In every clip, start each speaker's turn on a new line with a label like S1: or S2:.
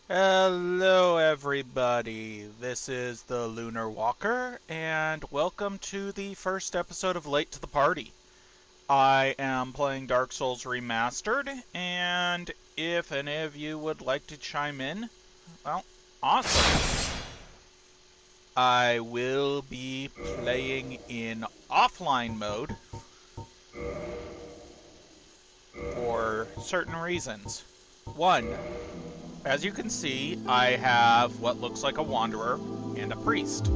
S1: Hello everybody, this is the lunar-walker, and welcome to the first episode of Late to the Party. I am playing Dark Souls Remastered, and if any of you would like to chime in, well, awesome. I will be playing in offline mode for certain reasons. One, as you can see, I have what looks like a wanderer and a priest.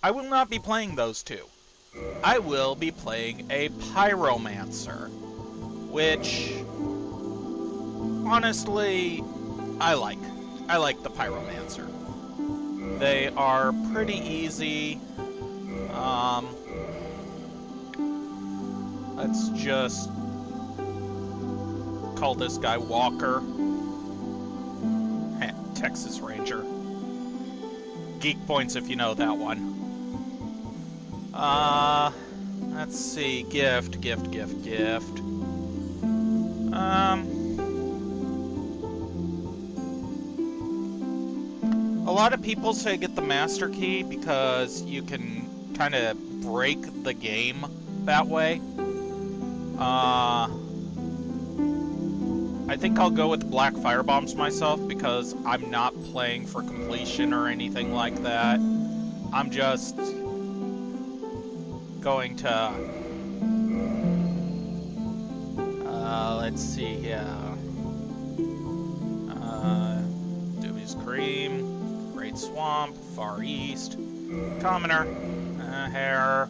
S1: I will not be playing those two. I will be playing a pyromancer, which, honestly, I like. I like the pyromancer. They are pretty easy. Let's just call this guy Walker. Texas Ranger. Geek points if you know that one. Let's see. Gift. A lot of people say get the master key because you can kind of break the game that way. I think I'll go with Black Firebombs myself because I'm not playing for completion or anything like that. I'm just going to... let's see, yeah. Doobie's Cream, Great Swamp, Far East, Commoner, Hair.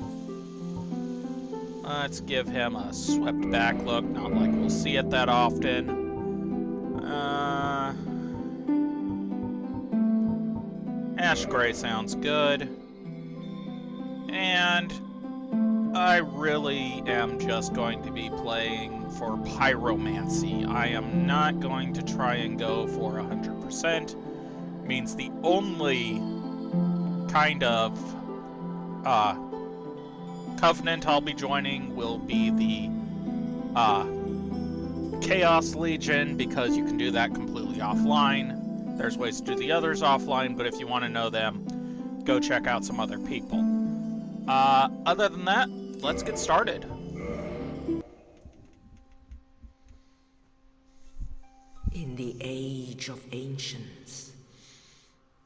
S1: Let's give him a swept back look, not like we'll see it that often. Ash Gray sounds good. And I really am just going to be playing for pyromancy. I am not going to try and go for 100%. Means the only kind of covenant I'll be joining will be the Chaos Legion, because you can do that completely offline. There's ways to do the others offline, but if you want to know them, go check out some other people. Other than that, let's get started.
S2: In the age of ancients,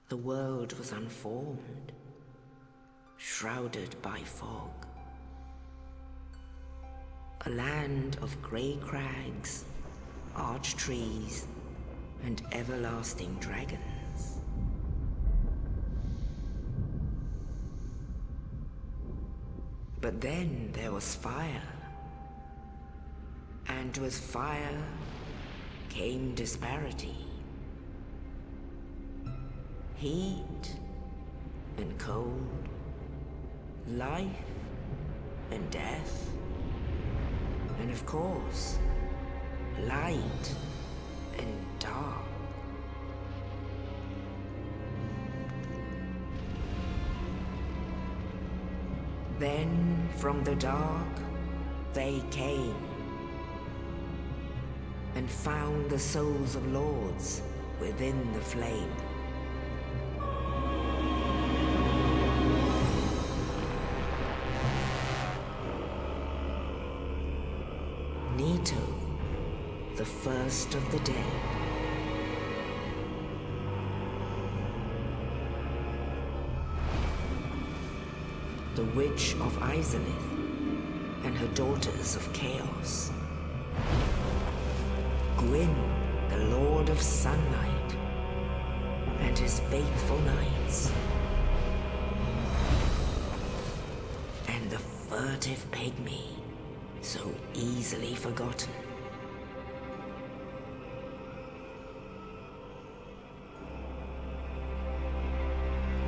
S2: the world was unformed, shrouded by fog. A land of grey crags, arch trees, and everlasting dragons. But then there was fire, and with fire came disparity. Heat and cold, life and death, and of course, light and dark. Then from the dark they came and found the souls of lords within the flame. Nito, the first of the dead. The Witch of Izalith and her daughters of Chaos. Gwyn, the Lord of Sunlight, and his faithful knights. And the furtive pygmy, so easily forgotten.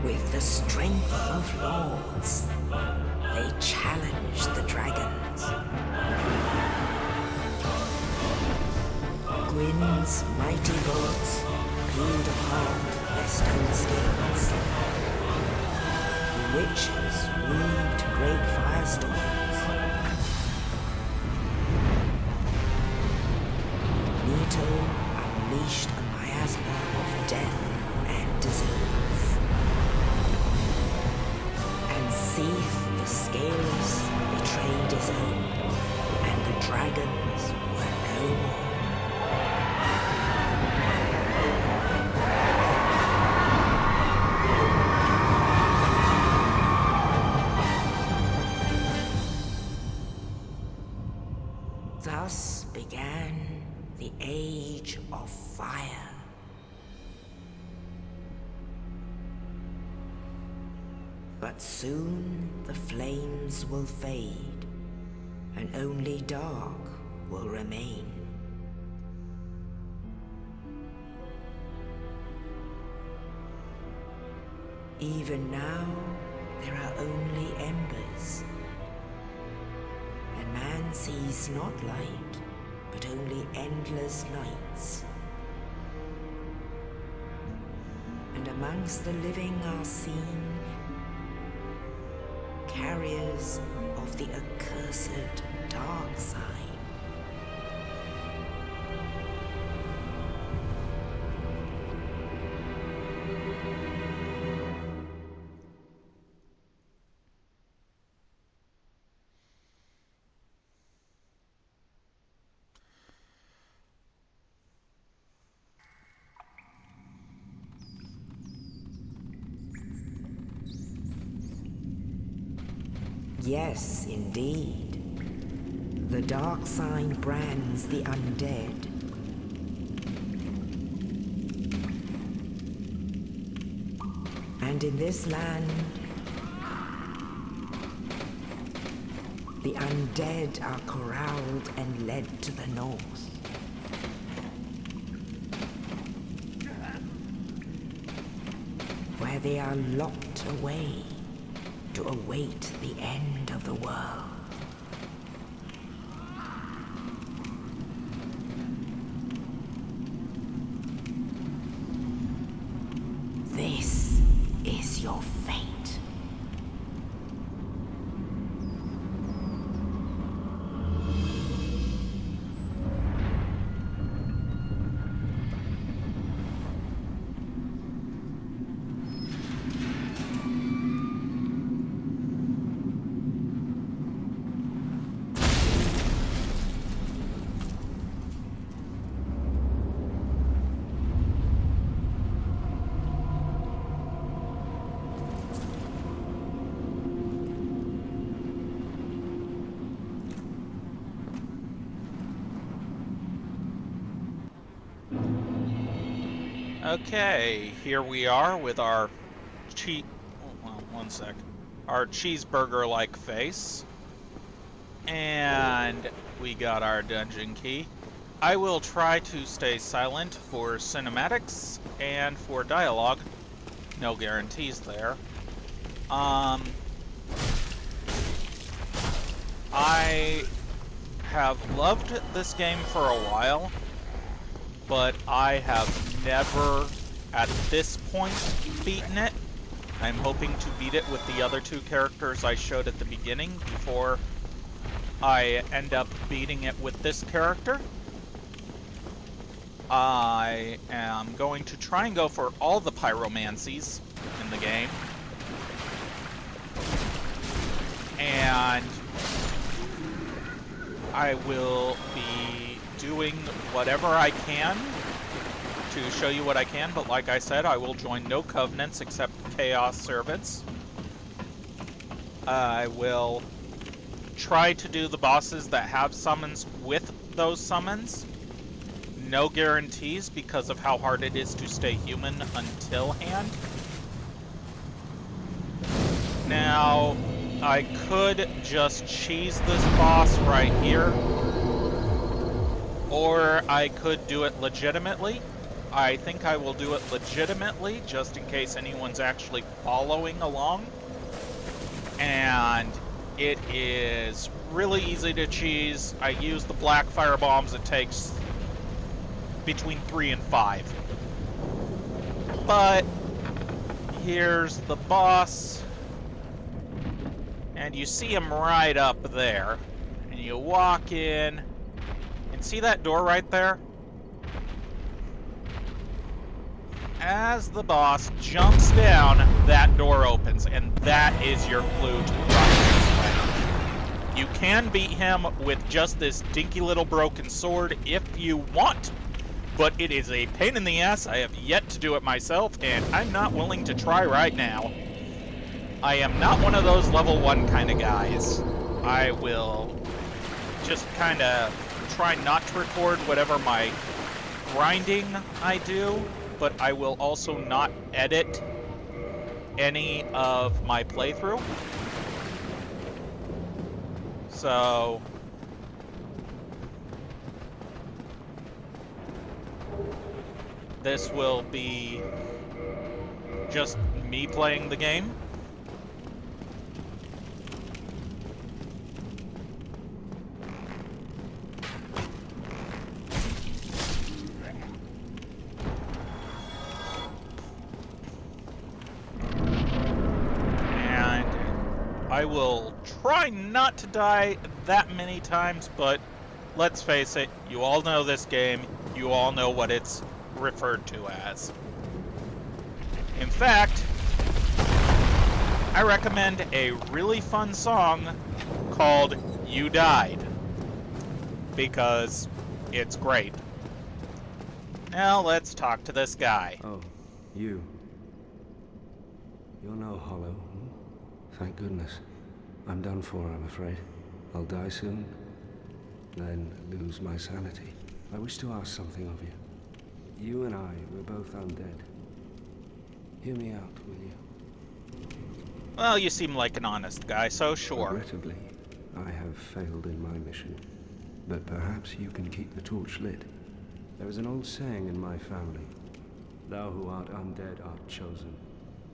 S2: With the strength of lords, they challenged the dragons. Gwyn's mighty bolts peeled apart their stone scales. The witches weaved great firestorms. Nito unleashed a miasma of age of fire. But soon the flames will fade, and only dark will remain. Even now, there are only embers, and man sees not light, but only endless nights. And amongst the living are seen carriers of the accursed dark side. Yes, indeed. The dark sign brands the undead. And in this land, the undead are corralled and led to the north. Where they are locked away to await the end of the world. This is your fate.
S1: Okay, here we are with our our cheeseburger-like face. And we got our dungeon key. I will try to stay silent for cinematics and for dialogue. No guarantees there. I have loved this game for a while, but I have never, at this point, beaten it. I'm hoping to beat it with the other two characters I showed at the beginning before I end up beating it with this character. I am going to try and go for all the pyromancies in the game. And I will be doing whatever I can to show you what I can, but like I said, I will join no covenants except chaos servants. I will try to do the bosses that have summons with those summons. No guarantees because of how hard it is to stay human until hand. Now, I could just cheese this boss right here, or I could do it legitimately. I think I will do it legitimately, just in case anyone's actually following along. And it is really easy to cheese. I use the black fire bombs. It takes between 3 and 5. But here's the boss. And you see him right up there. And you walk in. And see that door right there? As the boss jumps down, that door opens, and that is your clue to the Promised Land. You can beat him with just this dinky little broken sword if you want, but it is a pain in the ass. I have yet to do it myself, and I'm not willing to try right now. I am not one of those level 1 kind of guys. I will just kind of try not to record whatever my grinding I do, but I will also not edit any of my playthrough. So this will be just me playing the game. I will try not to die that many times, but let's face it, you all know this game, you all know what it's referred to as. In fact, I recommend a really fun song called You Died, because it's great. Now let's talk to this guy.
S3: Oh, you. You're no hollow. Thank goodness. I'm done for, I'm afraid. I'll die soon, then lose my sanity. I wish to ask something of you. You and I, we're both undead. Hear me out, will you?
S1: Well, you seem like an honest guy, so sure.
S3: Regrettably, I have failed in my mission. But perhaps you can keep the torch lit. There is an old saying in my family. Thou who art undead art chosen.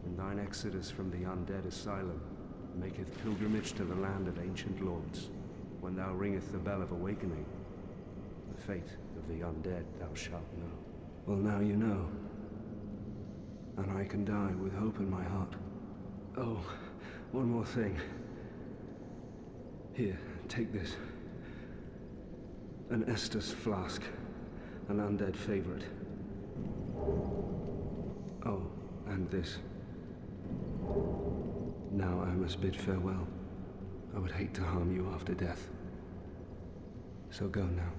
S3: And thine exodus from the undead asylum maketh pilgrimage to the land of ancient lords. When thou ringeth the bell of awakening, the fate of the undead thou shalt know. Well, now you know. And I can die with hope in my heart. Oh, one more thing. Here, take this. An Estus flask. An undead favorite. Oh, and this. Now I must bid farewell. I would hate to harm you after death. So go now,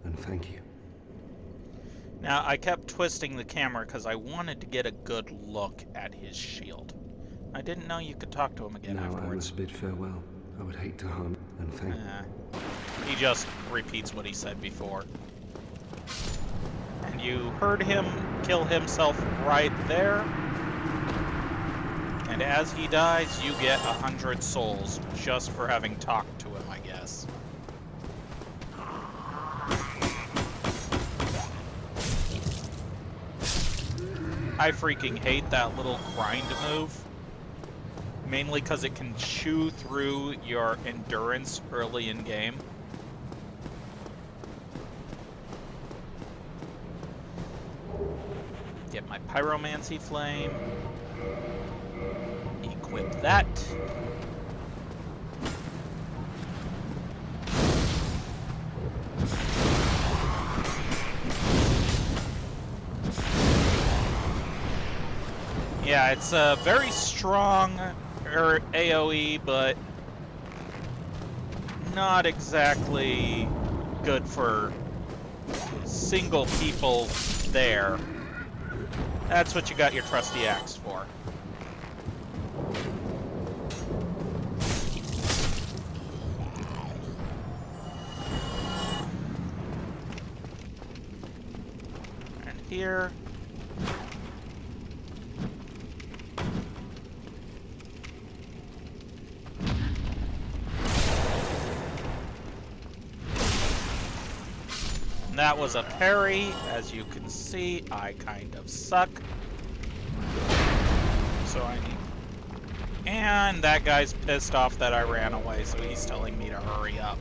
S3: and thank you.
S1: Now, I kept twisting the camera because I wanted to get a good look at his shield. I didn't know you could talk to him again afterwards.
S3: Now I must bid farewell. I would hate to harm and thank you.
S1: He just repeats what he said before. And you heard him kill himself right there. And as he dies, you get 100 souls just for having talked to him, I guess. I freaking hate that little grind move. Mainly because it can chew through your endurance early in game. Get my pyromancy flame. Equip that. Yeah, it's a very strong AoE, but not exactly good for single people there. That's what you got your trusty axe for. And here. That was a parry. As you can see, I kind of suck. So I need... And that guy's pissed off that I ran away, so he's telling me to hurry up.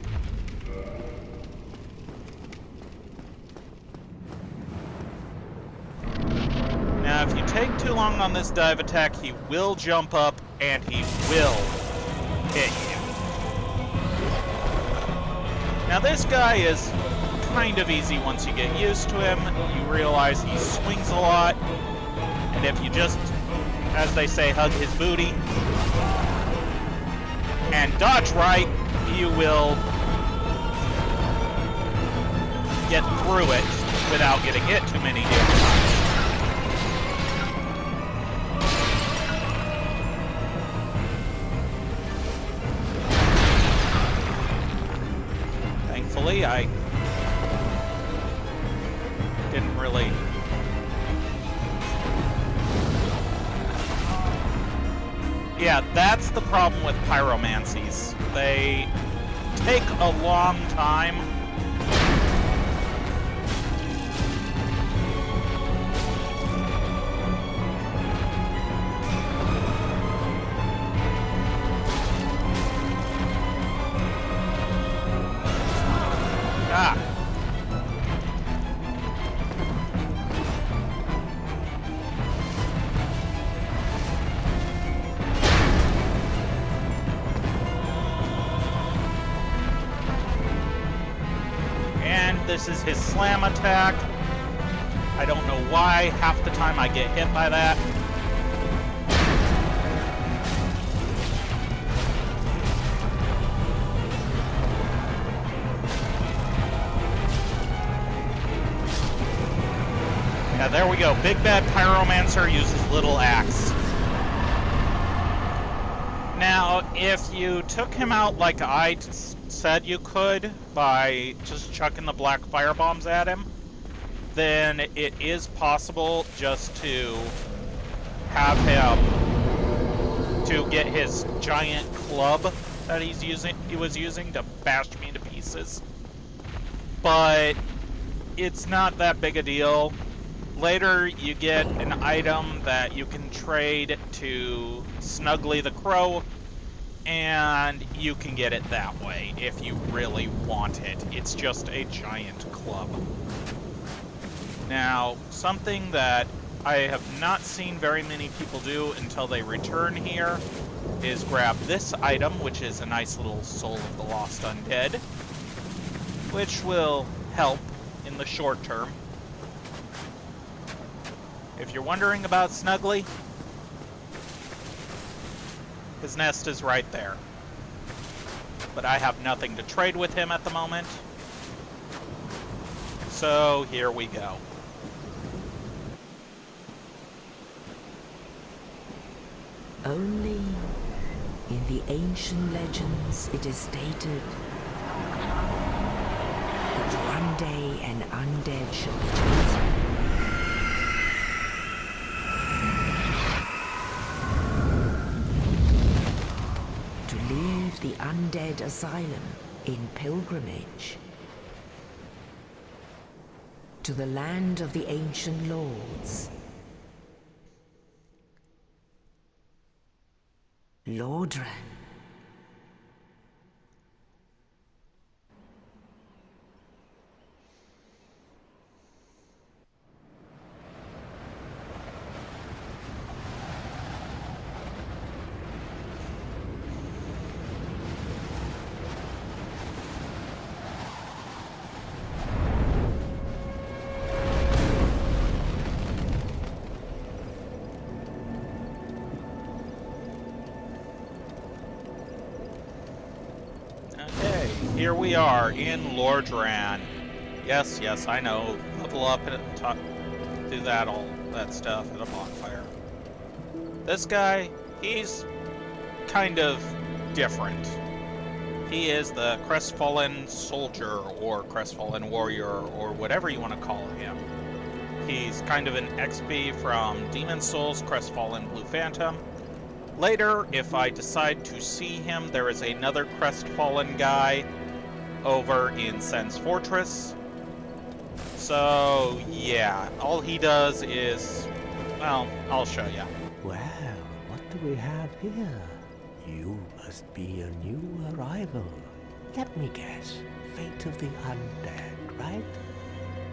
S1: Now, if you take too long on this dive attack, he will jump up and he will hit you. Now, this guy is kind of easy once you get used to him. You realize he swings a lot, and if you just, as they say, hug his booty and dodge right, you will get through it without getting hit too many damn times. Thankfully, I didn't really... Yeah, that's the problem with pyromancies. They take a long time. Ah. And this is his slam attack. I don't know why half the time I get hit by that. Yeah, there we go. Big bad Pyromancer uses little axe. Now, if you took him out like I said you could by just chucking the black firebombs at him, then it is possible just to have him to get his giant club that he was using to bash me into pieces. But it's not that big a deal. Later, you get an item that you can trade to Snuggly the Crow, and you can get it that way if you really want it. It's just a giant club. Now, something that I have not seen very many people do until they return here is grab this item, which is a nice little Soul of the Lost Undead, which will help in the short term. If you're wondering about Snuggly, his nest is right there. But I have nothing to trade with him at the moment. So here we go.
S2: Only in the ancient legends it is stated that one day an undead shall be chosen. To leave the undead asylum in pilgrimage to the land of the ancient lords. Lordran.
S1: Here we are in Lordran. Yes, I know. Level up and do that, all that stuff at a bonfire. This guy, he's kind of different. He is the crestfallen soldier or crestfallen warrior or whatever you want to call him. He's kind of an XP from Demon Souls, crestfallen Blue Phantom. Later, if I decide to see him, there is another crestfallen guy over in Sen's Fortress. So, yeah, all he does is, well, I'll show you.
S4: Well, what do we have here? You must be a new arrival. Let me guess, fate of the undead, right?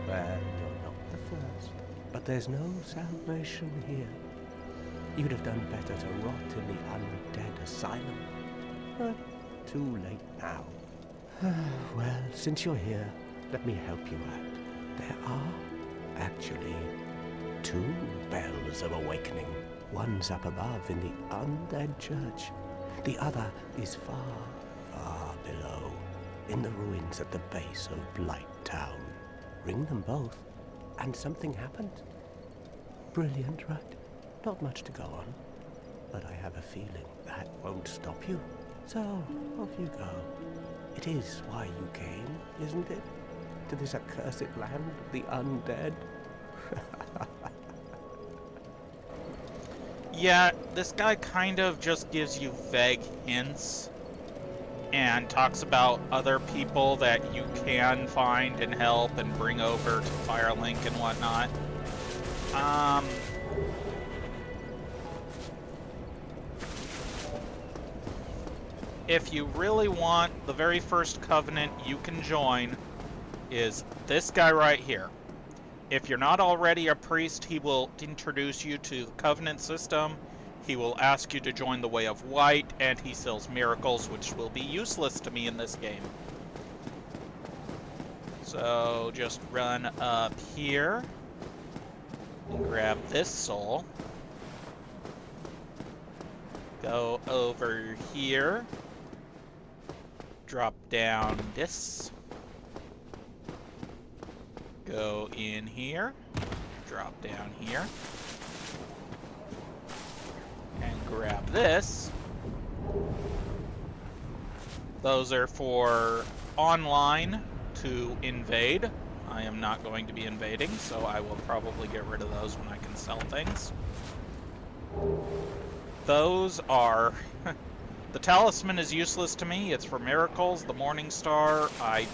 S4: Well, you're not the first, but there's no salvation here. You'd have done better to rot in the undead asylum. But too late now. Well, since you're here, let me help you out. There are, actually, 2 bells of awakening. One's up above in the undead church. The other is far, far below, in the ruins at the base of Blight Town. Ring them both, and something happens. Brilliant, right? Not much to go on, but I have a feeling that won't stop you. So, off you go. It is why you came, isn't it? To this accursed land of the undead?
S1: Yeah, this guy kind of just gives you vague hints and talks about other people that you can find and help and bring over to Firelink and whatnot. If you really want, the very first covenant you can join is this guy right here. If you're not already a priest, he will introduce you to the covenant system. He will ask you to join the Way of White, and he sells miracles, which will be useless to me in this game. So just run up here and grab this soul. Go over here. Drop down this. Go in here. Drop down here. And grab this. Those are for online to invade. I am not going to be invading, so I will probably get rid of those when I can sell things. Those are... The talisman is useless to me. It's for miracles. The Morning Star, I'm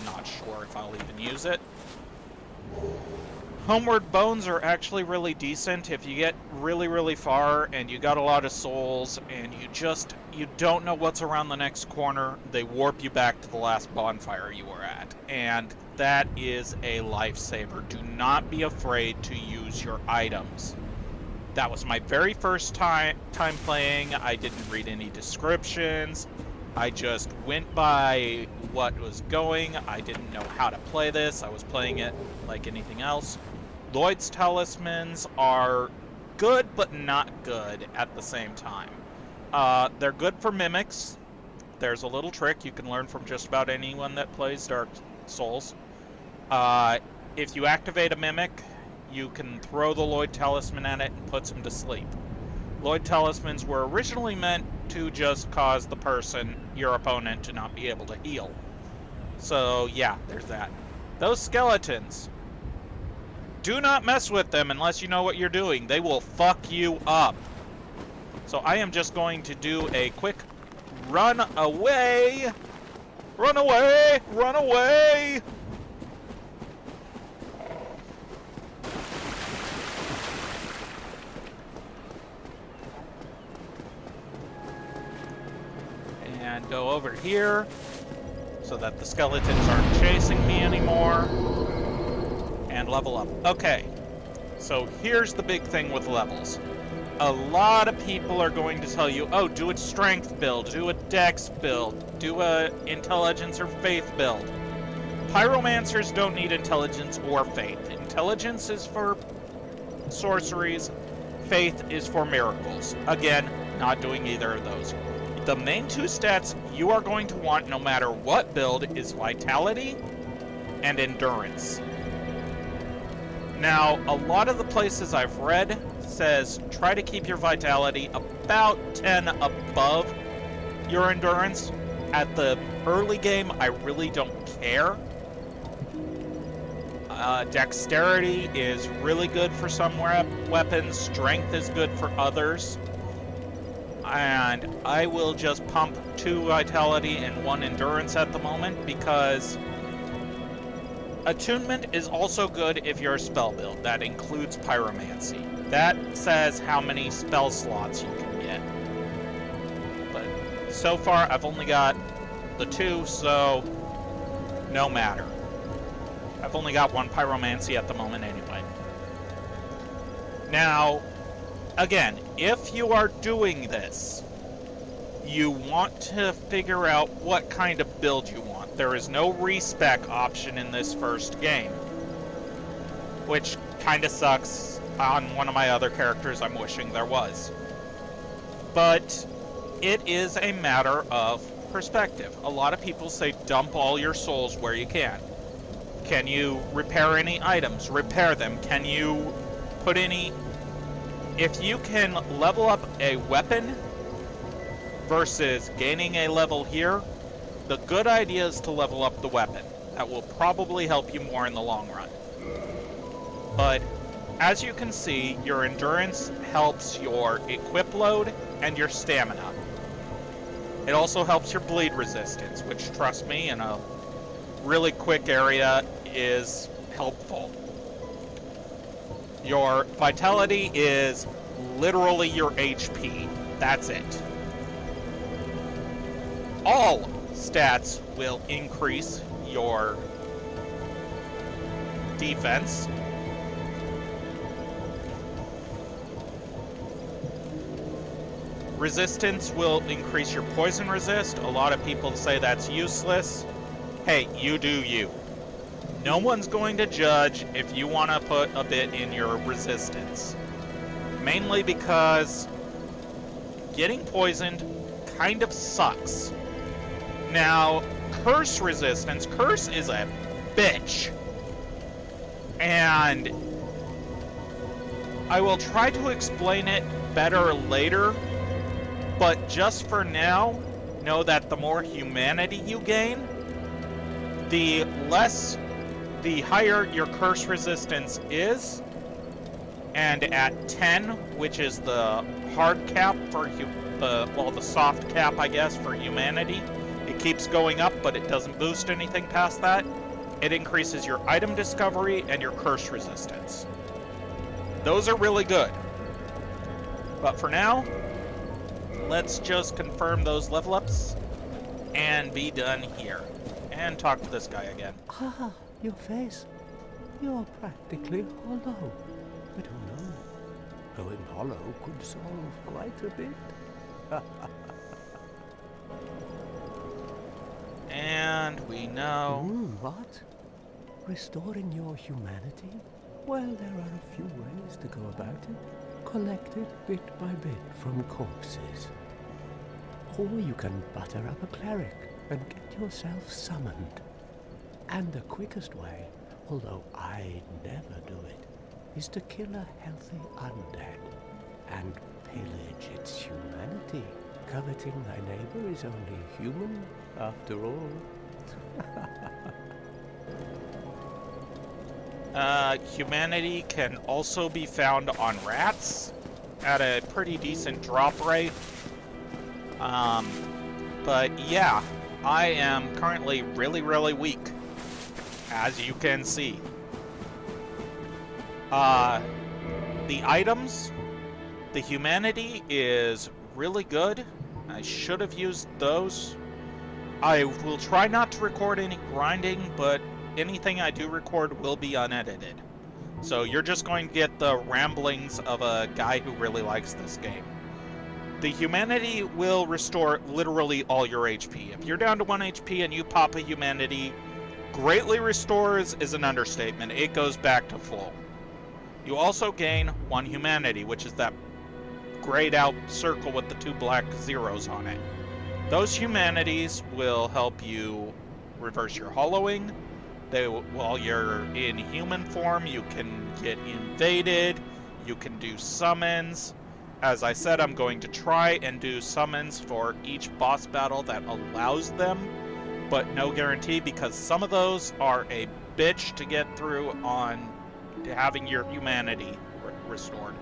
S1: not sure if I'll even use it. Homeward Bones are actually really decent if you get really, really far and you got a lot of souls and you don't know what's around the next corner. They warp you back to the last bonfire you were at. And that is a lifesaver. Do not be afraid to use your items. That was my very first time playing. I didn't read any descriptions. I just went by what was going. I didn't know how to play this. I was playing it like anything else. Lloyd's talismans are good, but not good at the same time. They're good for mimics. There's a little trick you can learn from just about anyone that plays Dark Souls. If you activate a mimic, you can throw the Lloyd talisman at it and puts him to sleep. Lloyd talismans were originally meant to just cause the person, your opponent, to not be able to heal. So yeah, there's that. Those skeletons, do not mess with them unless you know what you're doing. They will fuck you up. So I am just going to do a quick run away. Run away! Run away! And go over here so that the skeletons aren't chasing me anymore. And level up. Okay, so here's the big thing with levels. A lot of people are going to tell you, oh, do a strength build, do a dex build, do a intelligence or faith build. Pyromancers don't need intelligence or faith. Intelligence is for sorceries, faith is for miracles. Again, not doing either of those. The main two stats you are going to want no matter what build is vitality and endurance. Now, a lot of the places I've read says try to keep your vitality about 10 above your endurance. At the early game, I really don't care. Dexterity is really good for some weapons. Strength is good for others. And I will just pump 2 vitality and 1 endurance at the moment because attunement is also good if you're a spell build. That includes pyromancy. That says how many spell slots you can get. But so far I've only got the 2, so no matter. I've only got 1 pyromancy at the moment anyway. Now, again, if you are doing this, you want to figure out what kind of build you want. There is no respec option in this first game, which kind of sucks. On one of my other characters, I'm wishing there was. But it is a matter of perspective. A lot of people say dump all your souls where you can. Can you repair any items? Repair them. Can you put any... If you can level up a weapon versus gaining a level here, the good idea is to level up the weapon. That will probably help you more in the long run. But as you can see, your endurance helps your equip load and your stamina. It also helps your bleed resistance, which, trust me, in a really quick area is helpful. Your vitality is literally your HP. That's it. All stats will increase your defense. Resistance will increase your poison resist. A lot of people say that's useless. Hey, you do you. No one's going to judge if you want to put a bit in your resistance. Mainly because getting poisoned kind of sucks. Now, curse resistance. Curse is a bitch. And I will try to explain it better later. But just for now, know that the more humanity you gain, the higher your curse resistance is. And at 10, which is the hard cap for the soft cap, I guess, for humanity, it keeps going up, but it doesn't boost anything past that. It increases your item discovery and your curse resistance. Those are really good. But for now, let's just confirm those level ups and be done here. And talk to this guy again.
S4: Ah, your face. You're practically hollow. But who knows? Going hollow could solve quite a bit.
S1: And we know...
S4: What? Restoring your humanity? Well, there are a few ways to go about it. Collect it bit by bit from corpses. Or you can butter up a cleric and get yourself summoned. And the quickest way, although I'd never do it, is to kill a healthy undead and pillage its humanity. Coveting thy neighbor is only human, after all.
S1: Humanity can also be found on rats at a pretty decent drop rate. But yeah, I am currently really, really weak, as you can see. The items, the humanity is really good. I should have used those. I will try not to record any grinding, but anything I do record will be unedited. So you're just going to get the ramblings of a guy who really likes this game. The humanity will restore literally all your HP. If you're down to 1 HP and you pop a humanity, greatly restores is an understatement. It goes back to full. You also gain 1 humanity, which is that grayed out circle with the 2 black zeros on it. Those humanities will help you reverse your hollowing. While you're in human form, you can get invaded, you can do summons. As I said, I'm going to try and do summons for each boss battle that allows them, but no guarantee, because some of those are a bitch to get through on having your humanity restored.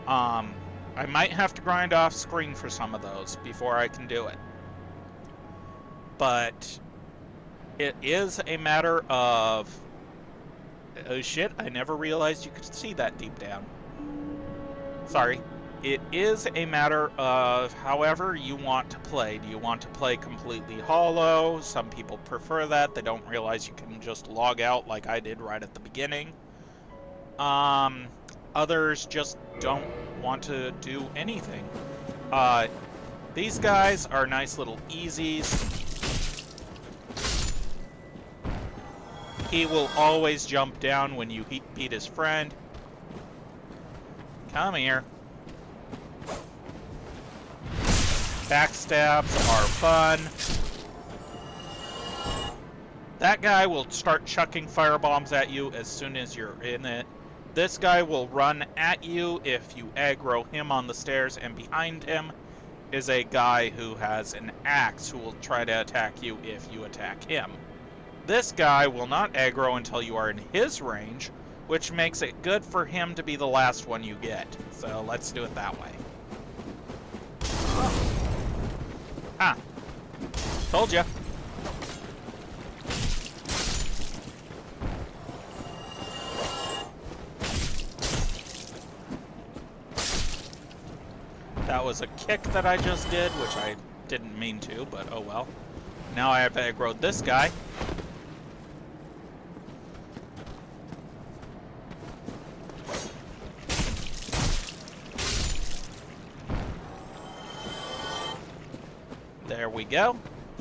S1: I might have to grind off screen for some of those before I can do it. But it is a matter of... Oh shit, I never realized you could see that deep down. Sorry. It is a matter of however you want to play. Do you want to play completely hollow? Some people prefer that. They don't realize you can just log out like I did right at the beginning. Others just don't want to do anything. These guys are nice little easies. He will always jump down when you beat his friend. Come here. Backstabs are fun. That guy will start chucking firebombs at you as soon as you're in it. This guy will run at you if you aggro him on the stairs, and behind him is a guy who has an axe who will try to attack you if you attack him. This guy will not aggro until you are in his range, which makes it good for him to be the last one you get. So let's do it that way. Ah, told ya. That was a kick that I just did, which I didn't mean to, but oh well. Now I have aggroed this guy. There we go.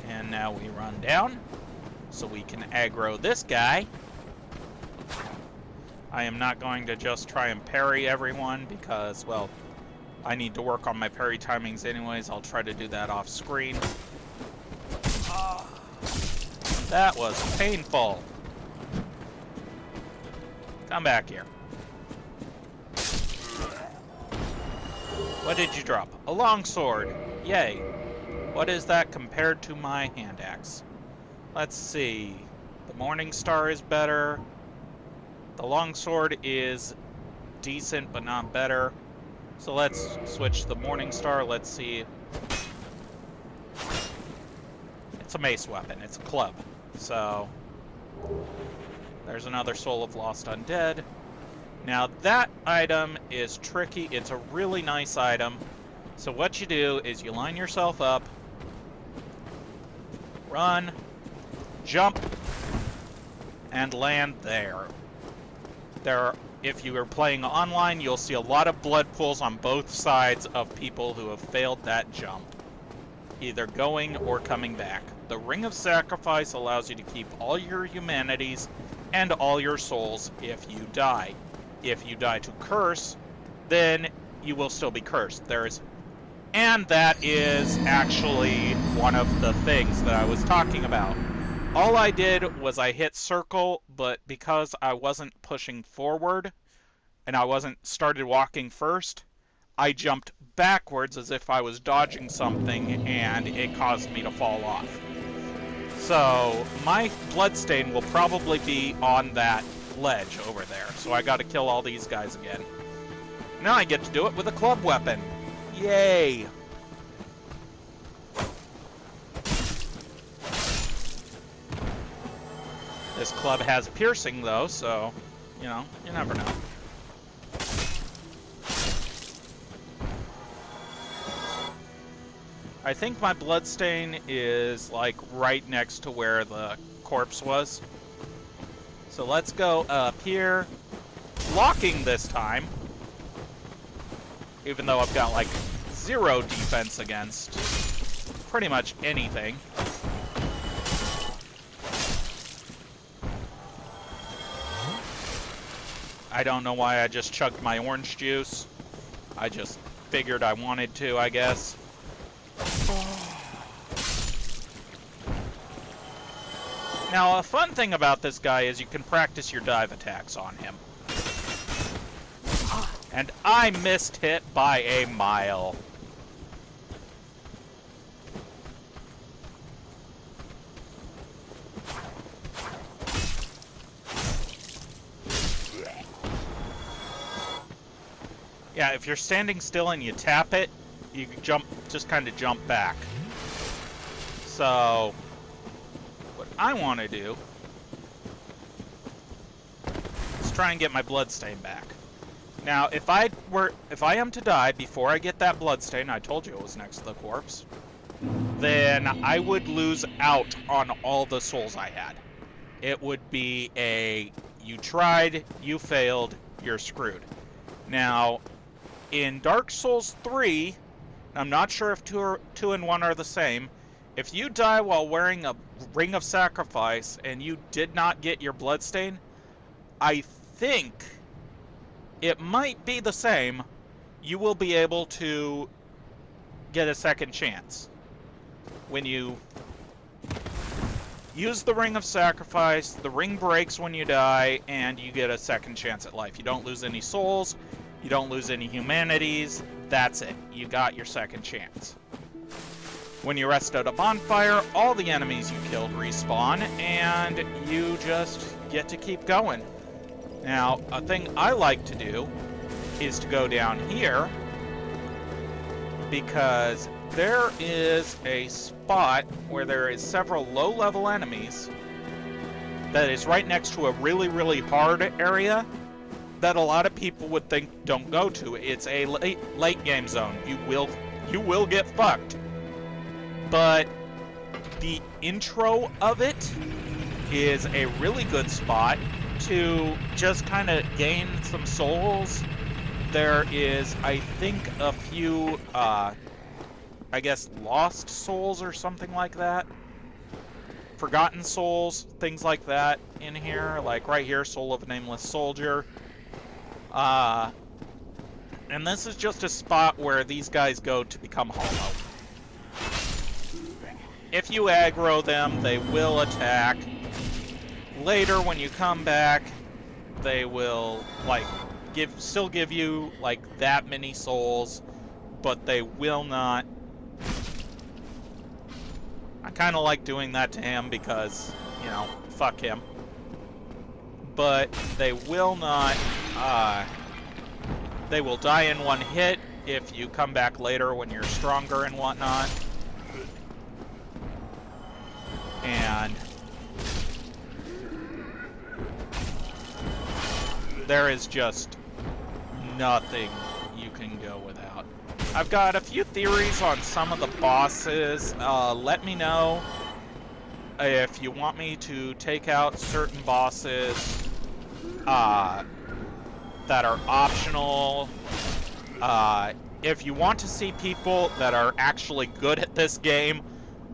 S1: And now we run down so we can aggro this guy. I am not going to just try and parry everyone because, well, I need to work on my parry timings anyways. I'll try to do that off screen. That was painful. Come back here. What did you drop? A longsword. Yay. What is that compared to my hand axe? Let's see. The Morning Star is better. The longsword is decent but not better. So let's switch the Morning Star. Let's see. It's a mace weapon. It's a club. So there's another Soul of Lost Undead. Now that item is tricky. It's a really nice item. So what you do is you line yourself up, run, jump, and land there. If you are playing online, you'll see a lot of blood pools on both sides of people who have failed that jump, either going or coming back. The Ring of Sacrifice allows you to keep all your humanities and all your souls if you die. If you die to curse, then you will still be cursed. And that is actually one of the things that I was talking about. All I did was I hit circle, but because I wasn't pushing forward and I wasn't started walking first, I jumped backwards as if I was dodging something, and it caused me to fall off. So my bloodstain will probably be on that ledge over there. So I got to kill all these guys again. Now I get to do it with a club weapon. Yay! This club has piercing, though, so, you know, you never know. I think my bloodstain is, like, right next to where the corpse was. So let's go up here. Blocking this time. Even though I've got, like, 0 defense against pretty much anything. I don't know why I just chugged my orange juice. I just figured I wanted to, I guess. Now, a fun thing about this guy is you can practice your dive attacks on him. And I missed hit by a mile. Yeah, if you're standing still and you tap it, you jump, just kind of jump back. So, what I want to do is try and get my bloodstain back. Now, if I am to die before I get that bloodstain, I told you it was next to the corpse, then I would lose out on all the souls I had. It would be a, you tried, you failed, you're screwed. Now, in Dark Souls 3, I'm not sure if 2 and 1 are the same, if you die while wearing a Ring of Sacrifice and you did not get your bloodstain, I think it might be the same. You will be able to get a second chance. When you use the Ring of Sacrifice, the ring breaks when you die, and you get a second chance at life. You don't lose any souls, you don't lose any humanities, that's it. You got your second chance. When you rest at a bonfire, all the enemies you killed respawn, and you just get to keep going. Now, a thing I like to do is to go down here, because there is a spot where there is several low-level enemies that is right next to a really, really hard area that a lot of people would think don't go to. It's a late game zone. You will get fucked. But the intro of it is a really good spot to just kind of gain some souls. There is, I think, a few, I guess, lost souls or something like that. Forgotten souls, things like that in here. Like right here, Soul of a Nameless Soldier. And this is just a spot where these guys go to become hollow. If you aggro them, they will attack. Later, when you come back, they will, like, still give you, like, that many souls, but they will not. I kind of like doing that to him because, you know, fuck him. But they will not, they will die in one hit if you come back later when you're stronger and whatnot. And there is just nothing you can go without. I've got a few theories on some of the bosses. Let me know if you want me to take out certain bosses that are optional. If you want to see people that are actually good at this game,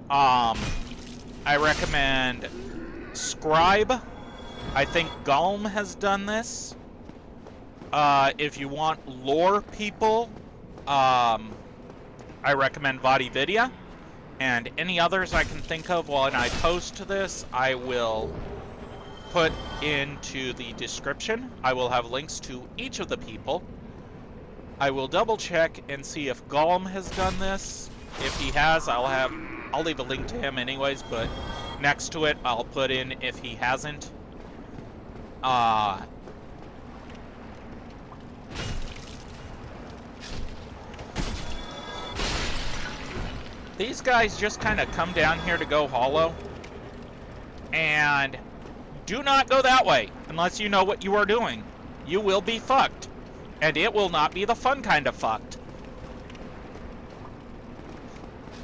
S1: I recommend Scribe. I think Golem has done this. If you want lore people, I recommend VodiVidya. And any others I can think of when I post this, I will put into the description. I will have links to each of the people. I will double check and see if Golem has done this. If he has, I'll leave a link to him anyways, but next to it I'll put in if he hasn't. These guys just kind of come down here to go hollow. And do not go that way unless you know what you are doing. You will be fucked. And it will not be the fun kind of fucked.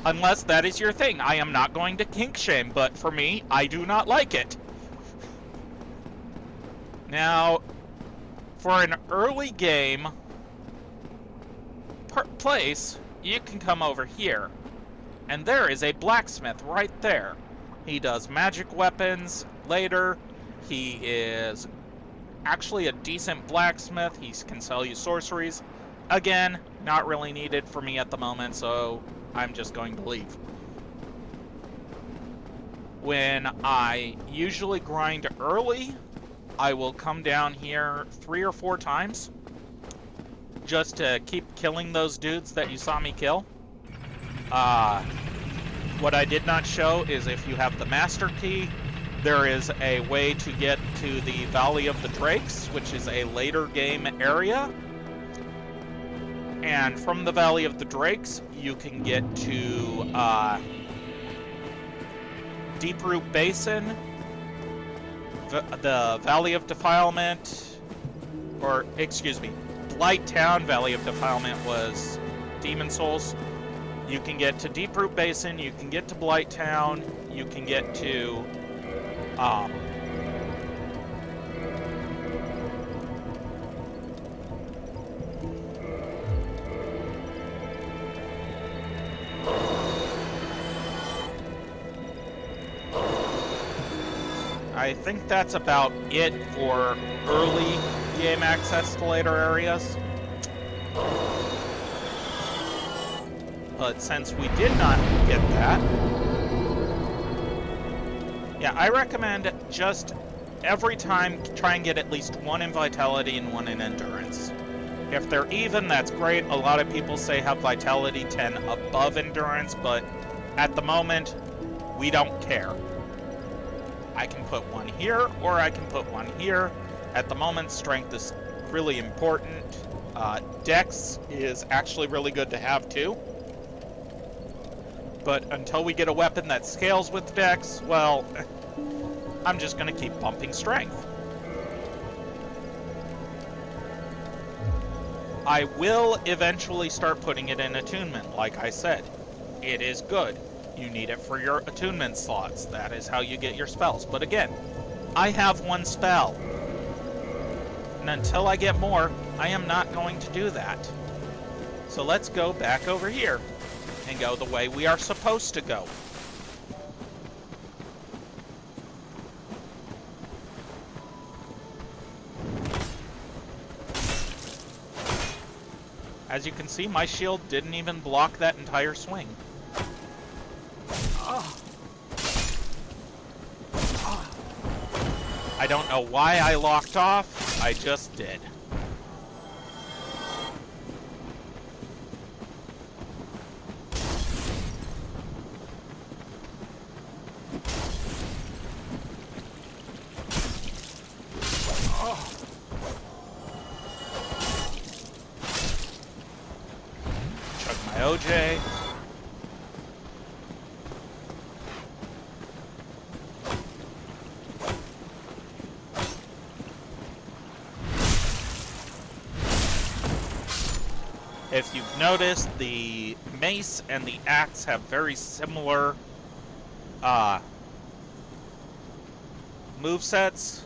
S1: Unless that is your thing. I am not going to kink shame, but for me, I do not like it. Now, for an early game place, you can come over here. And there is a blacksmith right there. He does magic weapons. Later, he is actually a decent blacksmith. He can sell you sorceries. Again, not really needed for me at the moment, so I'm just going to leave. When I usually grind early, I will come down here 3 or 4 times just to keep killing those dudes that you saw me kill. What I did not show is if you have the master key, there is a way to get to the Valley of the Drakes, which is a later game area. And from the Valley of the Drakes, you can get to Deep Root Basin, the Valley of Defilement, or excuse me, Blight Town. Valley of Defilement was Demon Souls. You can get to Deep Root Basin, you can get to Blight Town, you can get to I think that's about it for early game access to later areas. But since we did not get that, yeah, I recommend just every time try and get at least 1 in Vitality and 1 in Endurance. If they're even, that's great. A lot of people say have Vitality 10 above Endurance, but at the moment, we don't care. I can put 1 here, or I can put 1 here. At the moment, strength is really important. Dex is actually really good to have too. But until we get a weapon that scales with Dex, well, I'm just going to keep bumping strength. I will eventually start putting it in attunement, like I said. It is good. You need it for your attunement slots. That is how you get your spells. But again, I have one spell. And until I get more, I am not going to do that. So let's go back over here and go the way we are supposed to go. As you can see, my shield didn't even block that entire swing. I don't know why I locked off, I just did. Chug my OJ. If you've noticed, the mace and the axe have very similar movesets.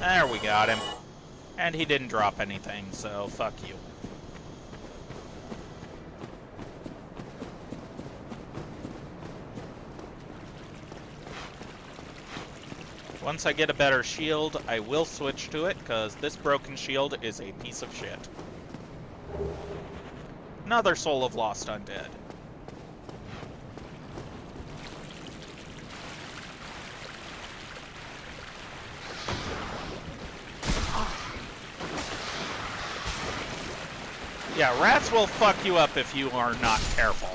S1: There, we got him. And he didn't drop anything, so fuck you. Once I get a better shield, I will switch to it, because this broken shield is a piece of shit. Another Soul of Lost Undead. Yeah, rats will fuck you up if you are not careful.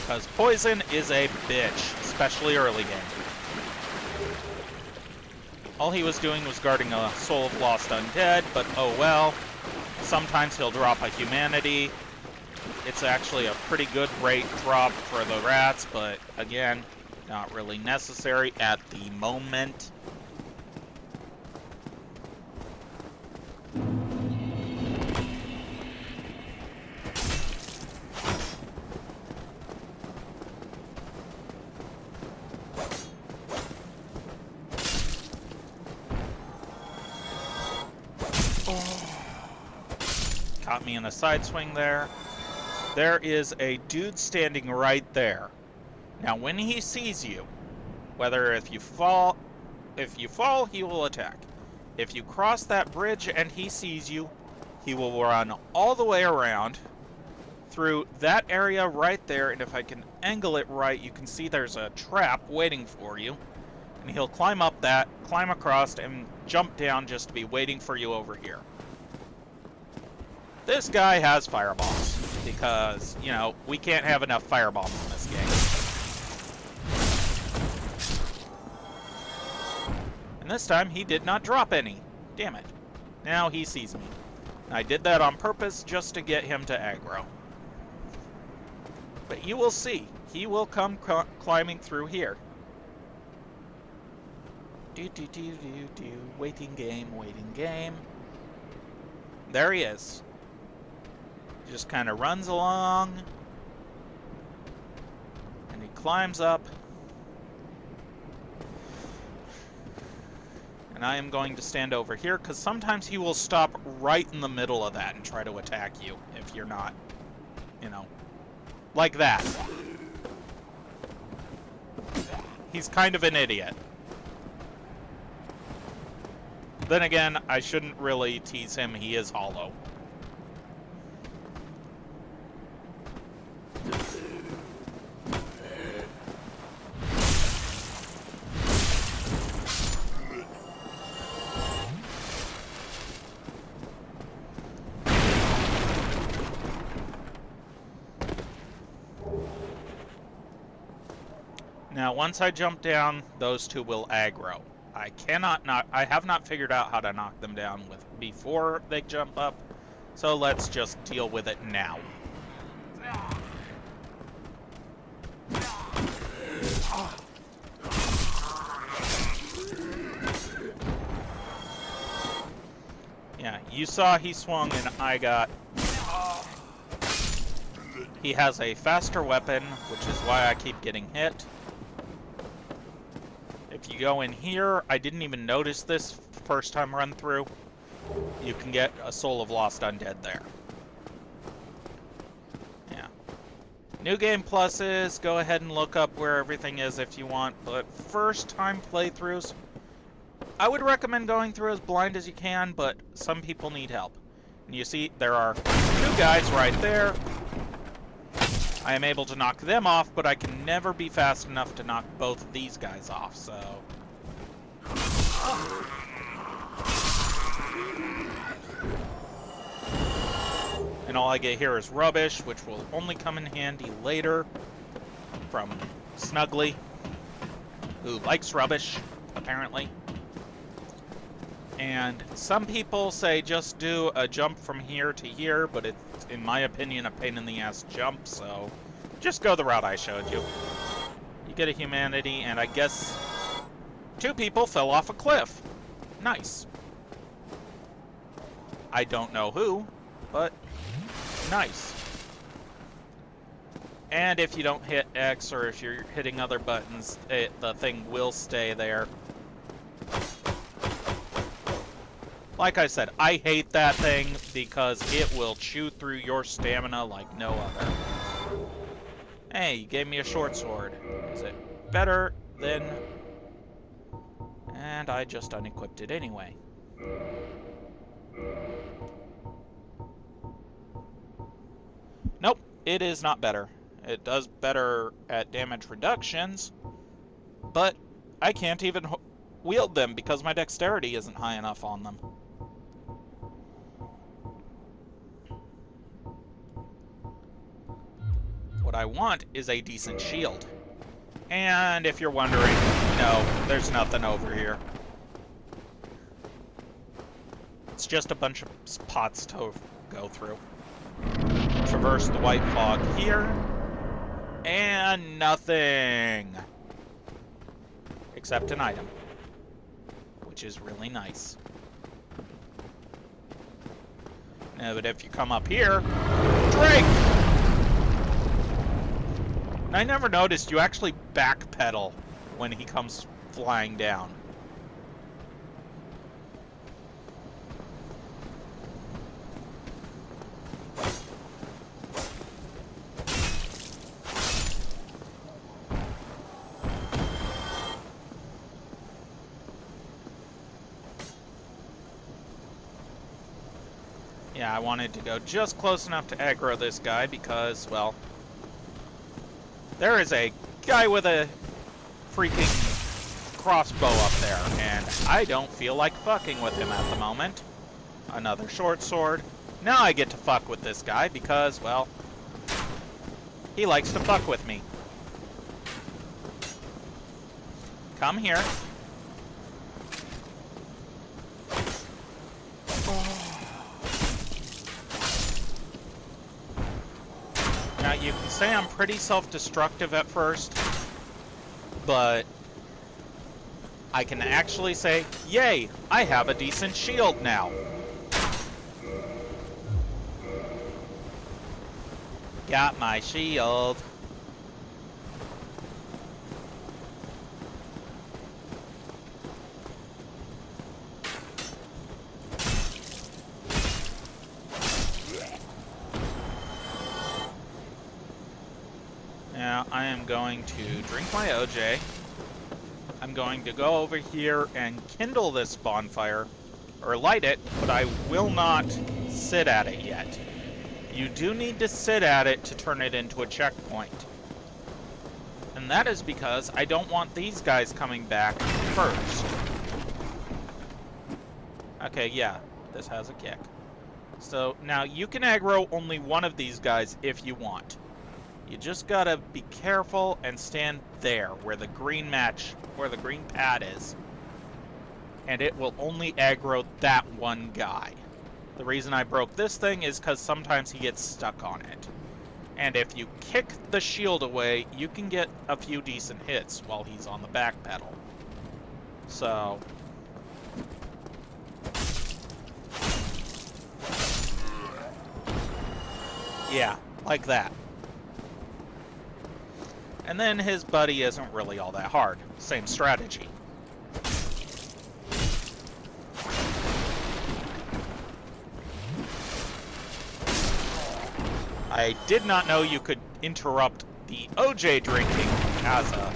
S1: Because poison is a bitch, especially early game. All he was doing was guarding a Soul of Lost Undead, but oh well. Sometimes he'll drop a humanity. It's actually a pretty good rate drop for the rats, but again, not really necessary at the moment. Caught me in a side swing there. There is a dude standing right there. Now when he sees you, whether if you fall, he will attack. If you cross that bridge and he sees you, he will run all the way around through that area right there, and if I can angle it right, you can see there's a trap waiting for you. And he'll climb up that, climb across, and jump down just to be waiting for you over here. This guy has fireballs, because, you know, we can't have enough fireballs in this game. And this time, he did not drop any. Damn it. Now he sees me. I did that on purpose just to get him to aggro. But you will see, he will come climbing through here. Waiting game, waiting game. There he is. Just kind of runs along, and he climbs up, and I am going to stand over here because sometimes he will stop right in the middle of that and try to attack you if you're not, you know, like that. He's kind of an idiot. Then again, I shouldn't really tease him, he is hollow. Now, once I jump down, those two will aggro. I have not figured out how to knock them down before they jump up, so let's just deal with it now. Yeah, you saw he swung and I got... He has a faster weapon, which is why I keep getting hit. If you go in here, I didn't even notice this first time run through. You can get a Soul of Lost Undead there. Yeah. New Game Pluses, go ahead and look up where everything is if you want, but first time playthroughs, I would recommend going through as blind as you can, but some people need help. And you see, there are two guys right there. I am able to knock them off, but I can never be fast enough to knock both of these guys off, so... And all I get here is rubbish, which will only come in handy later from Snuggly, who likes rubbish, apparently. And some people say just do a jump from here to here, but it's, in my opinion, a pain in the ass jump, so just go the route I showed you. You get a humanity, and I guess 2 people fell off a cliff. Nice. I don't know who, but nice. And if you don't hit X, or if you're hitting other buttons, the thing will stay there. Like I said, I hate that thing because it will chew through your stamina like no other. Hey, you gave me a short sword. Is it better than... And I just unequipped it anyway. Nope, it is not better. It does better at damage reductions, but I can't even wield them because my dexterity isn't high enough on them. What I want is a decent shield. And if you're wondering, no, there's nothing over here. It's just a bunch of spots to go through. Traverse the white fog here, and nothing. Except an item, which is really nice. Now, but if you come up here, Drake! I never noticed you actually backpedal when he comes flying down. Yeah, I wanted to go just close enough to aggro this guy because, well, there is a guy with a freaking crossbow up there, and I don't feel like fucking with him at the moment. Another short sword. Now I get to fuck with this guy because, well, he likes to fuck with me. Come here. Now, you can say I'm pretty self-destructive at first, but I can actually say, yay, I have a decent shield now. Got my shield. Now, I am going to drink my OJ. I'm going to go over here and kindle this bonfire, or light it, but I will not sit at it yet. You do need to sit at it to turn it into a checkpoint. And that is because I don't want these guys coming back first. Okay, yeah, this has a kick. So, now you can aggro only one of these guys if you want. You just gotta be careful and stand there where the green pad is. And it will only aggro that one guy. The reason I broke this thing is because sometimes he gets stuck on it. And if you kick the shield away, you can get a few decent hits while he's on the back pedal. So... yeah, like that. And then his buddy isn't really all that hard. Same strategy. I did not know you could interrupt the OJ drinking as a...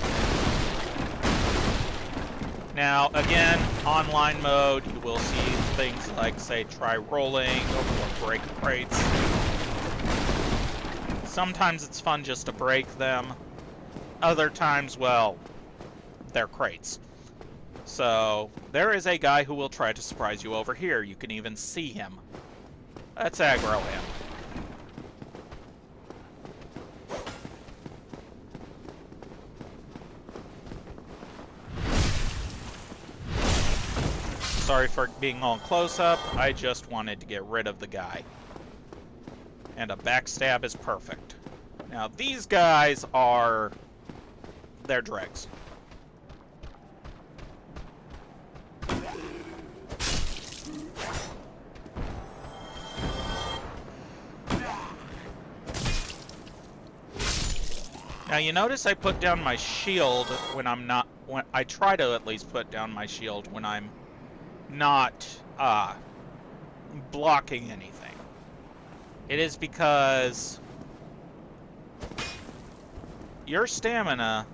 S1: Now, again, online mode, you will see things like, say, try rolling or break crates. Sometimes it's fun just to break them. Other times, well, they're crates. So, there is a guy who will try to surprise you over here. You can even see him. Let's aggro him. Sorry for being all close-up. I just wanted to get rid of the guy. And a backstab is perfect. Now, these guys are... they're dregs. Now, you notice I put down my shield when I'm not... I try to at least put down my shield when I'm not blocking anything. It is because your stamina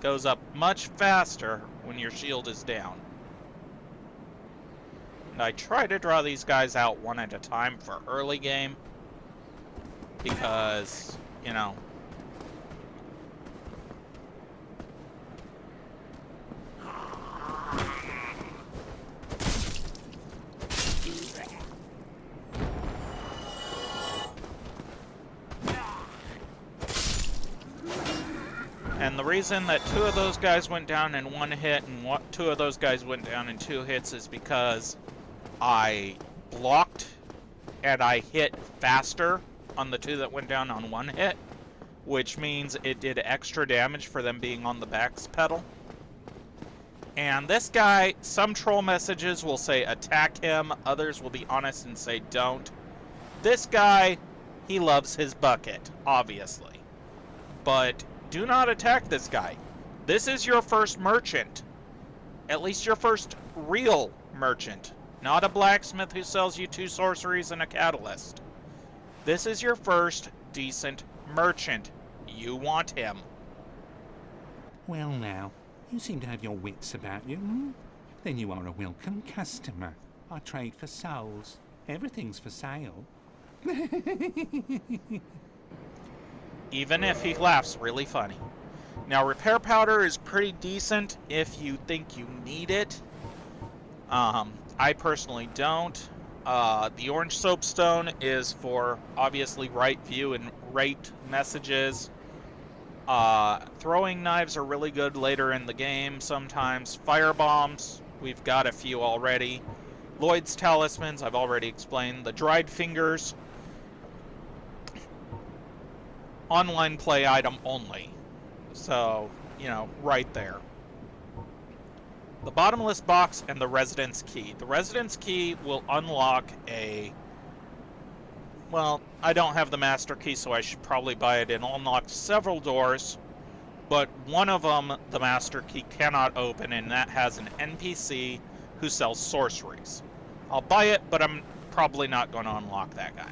S1: goes up much faster when your shield is down. And I try to draw these guys out one at a time for early game because, you know, and the reason that 2 of those guys went down in 1 hit and 2 of those guys went down in 2 hits is because I blocked and I hit faster on the 2 that went down on 1 hit, which means it did extra damage for them being on the back's pedal. And this guy, some troll messages will say attack him, others will be honest and say don't. This guy, he loves his bucket, obviously. But do not attack this guy. This is your first merchant. At least your first real merchant. Not a blacksmith who sells you 2 sorceries and a catalyst. This is your first decent merchant. You want him.
S5: Well now, you seem to have your wits about you, hmm? Then you are a welcome customer. I trade for souls. Everything's for sale.
S1: Even if he laughs really funny. Now, repair powder is pretty decent if you think you need it. I personally don't. The orange soapstone is for, obviously, right view and right messages. Throwing knives are really good later in the game sometimes. Fire bombs, we've got a few already. Lloyd's talismans, I've already explained. The dried fingers. Online play item only. So, you know, right there. The bottomless box and the residence key. The residence key will unlock a... well, I don't have the master key, so I should probably buy it. It'll unlock several doors, but one of them, the master key cannot open, and that has an NPC who sells sorceries. I'll buy it, but I'm probably not going to unlock that guy.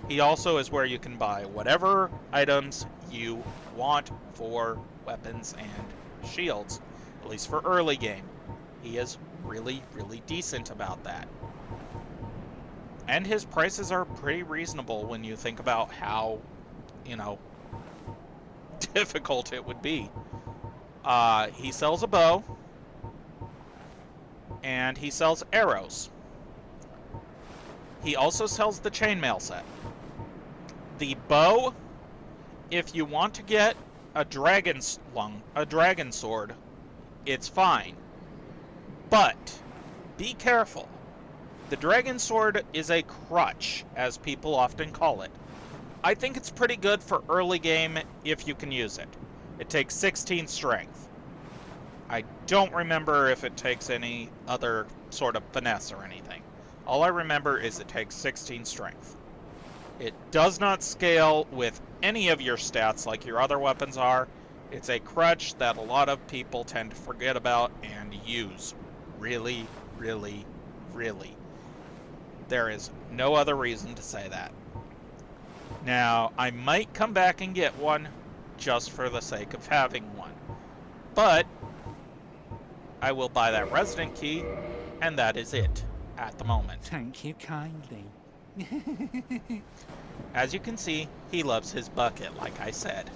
S1: He also is where you can buy whatever items you want for weapons and shields, at least for early game. He is really, really decent about that. And his prices are pretty reasonable when you think about how, you know, difficult it would be. He sells a bow, and he sells arrows. He also sells the chainmail set. The bow if you want to get a dragon sword, it's fine. But be careful. The dragon sword is a crutch, as people often call it. I think it's pretty good for early game if you can use it. It takes 16 strength. I don't remember if it takes any other sort of finesse or anything. All I remember is it takes 16 strength. It does not scale with any of your stats like your other weapons are. It's a crutch that a lot of people tend to forget about and use. Really, really, really. There is no other reason to say that. Now, I might come back and get one just for the sake of having one. But I will buy that resident key, and that is it at the moment.
S5: Thank you kindly.
S1: As you can see, he loves his bucket, like I said.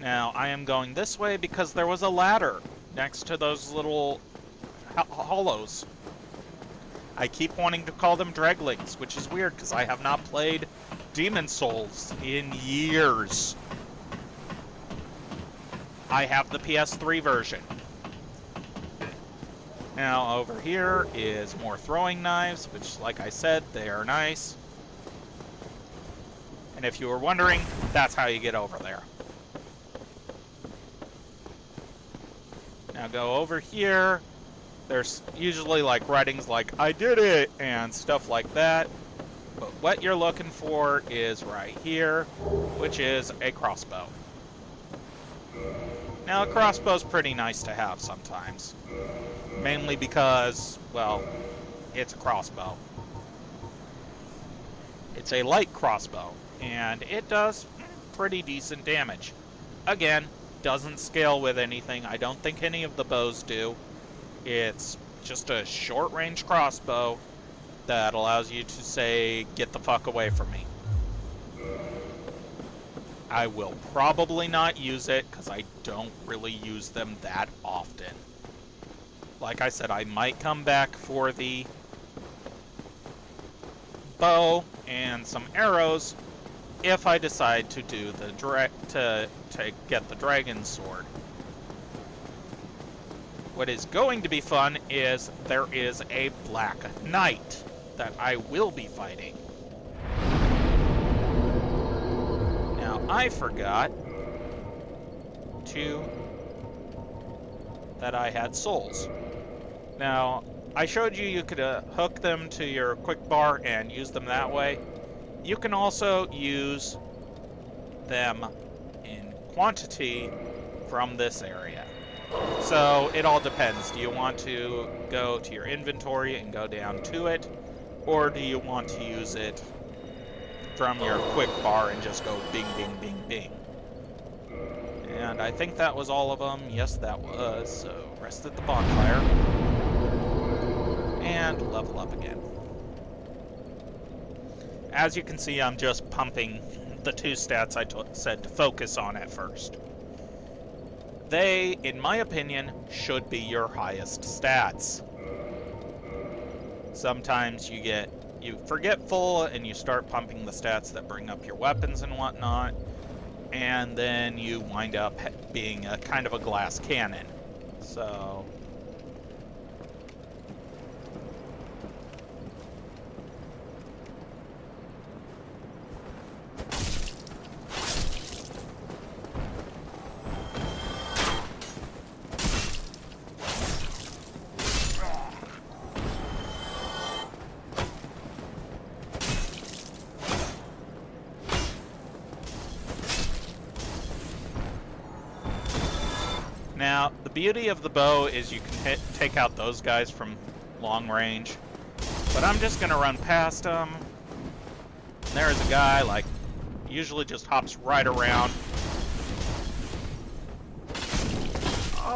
S1: Now, I am going this way because there was a ladder next to those little hollows. I keep wanting to call them dreglings, which is weird because I have not played Demon Souls in years. I have the PS3 version. Now, over here is more throwing knives, which, like I said, they are nice. And if you were wondering, that's how you get over there. Now go over here. There's usually like writings like, I did it, and stuff like that. But what you're looking for is right here, which is a crossbow. Now, a crossbow's pretty nice to have sometimes. Mainly because, well, it's a crossbow. It's a light crossbow, and it does pretty decent damage. Again, doesn't scale with anything. I don't think any of the bows do. It's just a short-range crossbow that allows you to say, get the fuck away from me. I will probably not use it, because I don't really use them that often. Like I said, I might come back for the bow and some arrows if I decide to do the to get the dragon sword. What is going to be fun is there is a Black Knight that I will be fighting. Now, I forgot that I had souls. Now, I showed you could hook them to your quick bar and use them that way. You can also use them in quantity from this area. So it all depends. Do you want to go to your inventory and go down to it? Or do you want to use it from your quick bar and just go bing, bing, bing, bing? And I think that was all of them. Yes, that was. So rest at the bonfire. And level up again. As you can see, I'm just pumping the two stats I said to focus on at first. They, in my opinion, should be your highest stats. Sometimes you forgetful and you start pumping the stats that bring up your weapons and whatnot, and then you wind up being a kind of a glass cannon. So now, the beauty of the bow is you can take out those guys from long range. But I'm just going to run past them. There's a guy, like, usually just hops right around.